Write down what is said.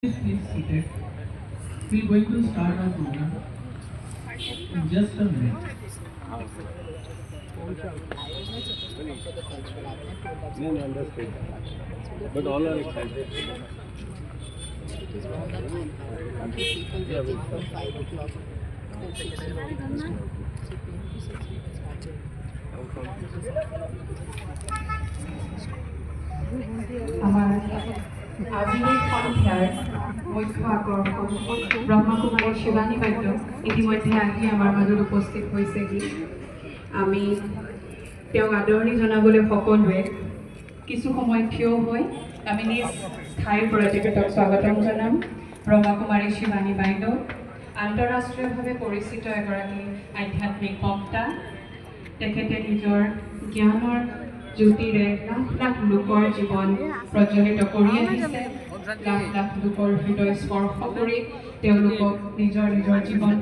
Please seated. We're going to start our program in just a minute. No, no, understood. But all are excited. It is more than 500 people waiting from 5 o'clock till 6 o'clock. আমাৰ আজিৰ এই সন্ধ্যাৰ মুখ্য আকৰ্ষণ ব্ৰহ্মকুমাৰী শিৱানী বাইদেউ ইতিমধ্যে আহি আমাৰ মাজত উপস্থিত হৈছেহি। আমি তেওঁক আদৰণি জনাবলৈ সকলোৱে কিছু সময় থিয় হৈ আমি নিজ ঠাইৰ পৰা তেখেতক স্বাগতম জনাম। ব্ৰহ্মকুমাৰী শিৱানী বাইদেউ আন্তঃৰাষ্ট্ৰীয়ভাৱে পৰিচিত এগৰাকী আধ্যাত্মিক বক্তা। তেখেতে নিজৰ জ্ঞানৰ জ্যোতিৰে লাখ লাখ লোকৰ জীৱন প্ৰজ্বলিত কৰি আহিছে। লাখ লাখ লোকৰ হৃদয় স্পৰ্শ কৰি তেওঁলোকক নিজৰ জীৱন